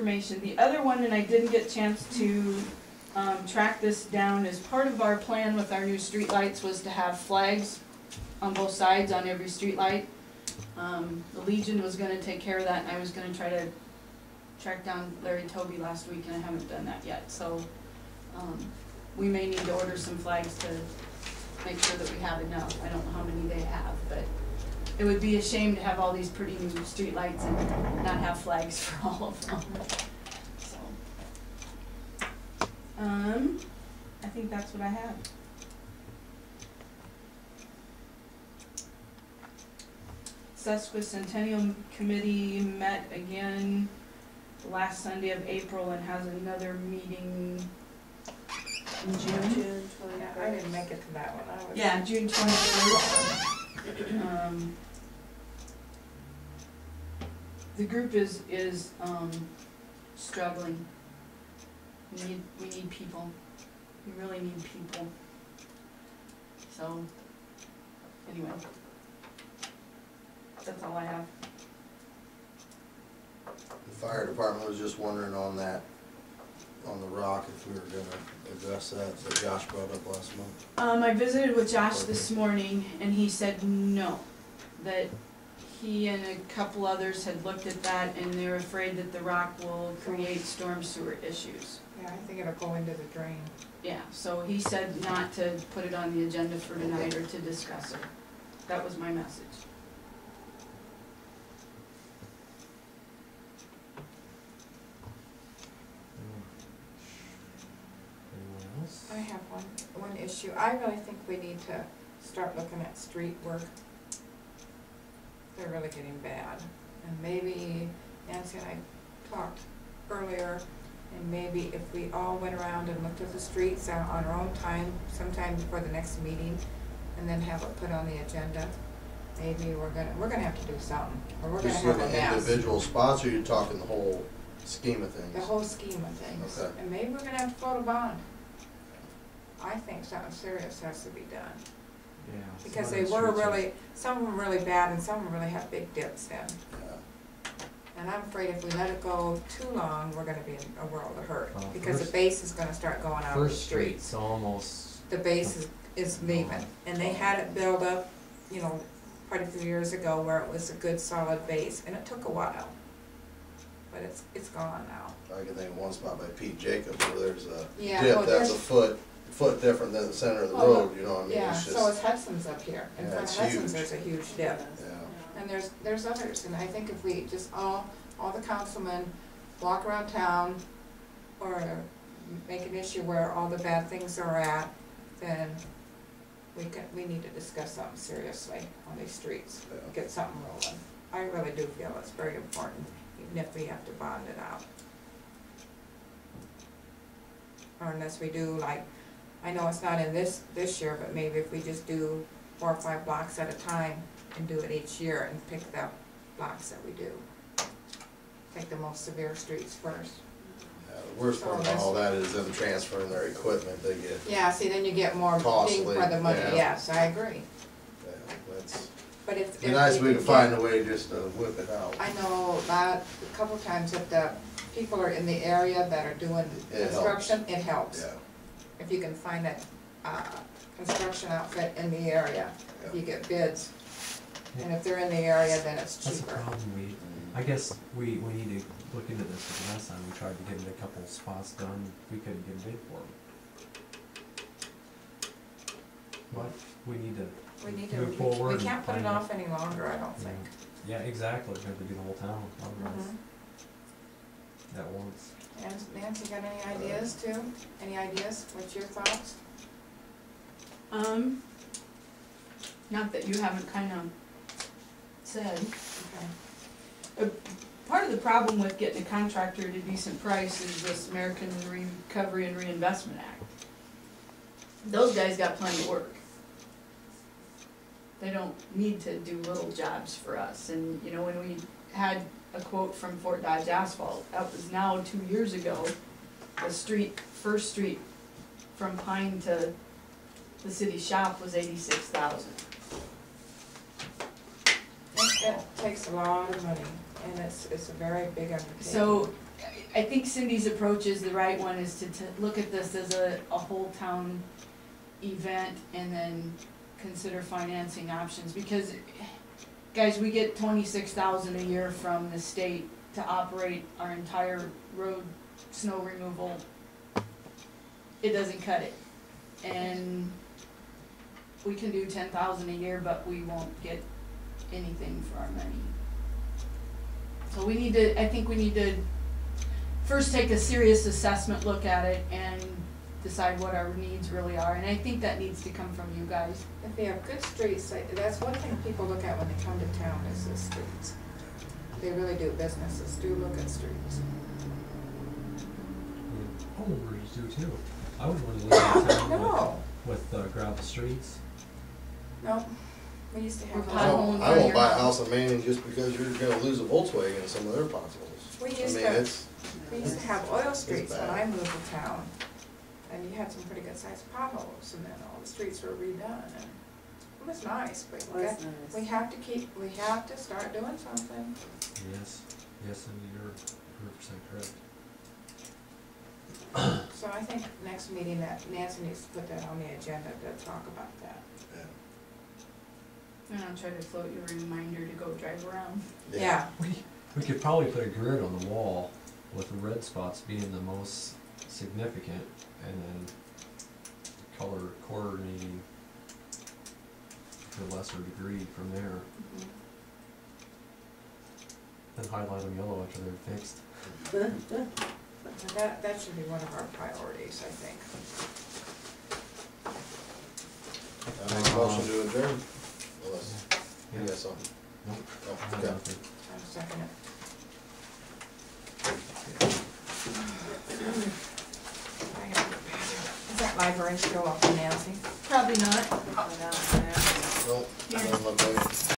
information. The other one, and I didn't get a chance to track this down, is part of our plan with our new street lights was to have flags on both sides on every street light. The Legion was gonna take care of that, and I was gonna try to track down Larry Toby last week, and I haven't done that yet, so we may need to order some flags to make sure that we have enough. I don't know how many they have, but it would be a shame to have all these pretty new street lights and not have flags for all of them. So, I think that's what I have. Sesquicentennial Committee met again the last Sunday of April and has another meeting in June. June 21st. Yeah, I didn't make it to that one. I was Yeah, June 23rd. The group is struggling. We need people. We really need people. So, anyway, that's all I have. The fire department was just wondering on that, on the rock, if we were gonna address that Josh brought up last month. I visited with Josh this morning, and he said no, that he and a couple others had looked at that, and they're afraid that the rock will create storm sewer issues. Yeah, I think it'll go into the drain. Yeah, so he said not to put it on the agenda for tonight or to discuss it. That was my message. Anyone else? I have one issue. I really think we need to start looking at street work. They're really getting bad. And maybe Nancy and I talked earlier, and maybe if we all went around and looked at the streets on our own time, sometime before the next meeting, and then have it put on the agenda, maybe we're gonna have to do something, or we're gonna Just have a looking at mess. individual spots, or you're talking the whole scheme of things? The whole scheme of things. Okay. And maybe we're gonna have to float a bond. I think something serious has to be done. Yeah. Because some they of the were streets are- really, some of them really bad, and some of them really have big dips in. Yeah. And I'm afraid if we let it go too long, we're gonna be in a world of hurt, Well, because the First- base is gonna start going out of the First streets. Street's almost, The base is leaving, and they had it built up, you know, quite a few years ago where it was a good solid base, and it took a while. But it's gone now. I can think of one spot by Pete Jacobs where there's a Yeah, dip well, that's there's- a foot different than the center of the Well, road, you know what I mean? Yeah, It's just, so is Hudson's up here. In Yeah, front of it's Hudson's, huge. there's a huge dip. yeah. And there's others, and I think if we just all the councilmen walk around town, or make an issue where all the bad things are at, then we need to discuss something seriously on these streets, Yeah. get something rolling. I really do feel it's very important, even if we have to bond it out. Or unless we do, like, I know it's not in this year, but maybe if we just do 4 or 5 blocks at a time and do it each year and pick the blocks that we do. Take the most severe streets first. Yeah, the worst part of all that is them transferring their equipment, they get, Yeah, see, then you get more bang Costly, for the money, yeah. yes, I agree. yeah, that's, But if. it'd be nice if we could find a way just to whip it out. I know that a couple times if the people are in the area that are doing It construction, it helps. Yeah, If you can find a construction outfit in the area, if you get bids. And if they're in the area, then it's that's a cheaper. problem. I guess we need to look into this, because last time we tried to get a couple spots done, we couldn't get a bid for them. But we need to, We need Move to, forward we and can't put it find off any longer, I don't think. yeah, exactly, we have to do the whole town, otherwise, Mhm. at once. And Nancy, got any ideas too? Any ideas? What's your thoughts? Not that you haven't kind of said. Okay. Part of the problem with getting a contractor at a decent price is this American Recovery and Reinvestment Act. Those guys got plenty of work. They don't need to do little jobs for us. And, you know, when we had a quote from Fort Dodge Asphalt, that was now 2 years ago, the First Street from Pine to the city shop was $86,000. It takes a lot of money, and it's a very big undertaking. So, I think Cindy's approach is the right one, is to look at this as a whole town event and then consider financing options, because, guys, we get $26,000 a year from the state to operate our entire road snow removal. It doesn't cut it, and we can do $10,000 a year, but we won't get anything for our money. So we need to, I think we need to first take a serious assessment look at it and decide what our needs really are, and I think that needs to come from you guys. If we have good streets, that's one thing people look at when they come to town is the streets. They really do, businesses do look at streets. Homeowners do too. I wouldn't want to live in a town No, with gravel streets. no, we used to have. We're I potholing won't your buy a house. house in Manning just because you're gonna lose a Volkswagen in some of their potholes. We I used mean, to, it's, we used to have oil streets when bad. I moved to town, and you had some pretty good sized potholes, and then all the streets were redone, and it was nice, but we have to start doing something. Yes, yes, and you're 100% correct. So I think next meeting that Nancy needs to put that on the agenda to talk about that. yeah. And I'll try to float you a reminder to go drive around. Yeah, We could probably put a grid on the wall with the red spots being the most significant, and then color coordinating to a lesser degree from there. Mhm. Then highlight them yellow after they're fixed. but that should be one of our priorities, I think. I make a motion to adjourn, unless you Yeah. got something. Nope. Oh, I have okay. nothing. I'm second it. Is that library still open, Nancy? Probably not. Probably not.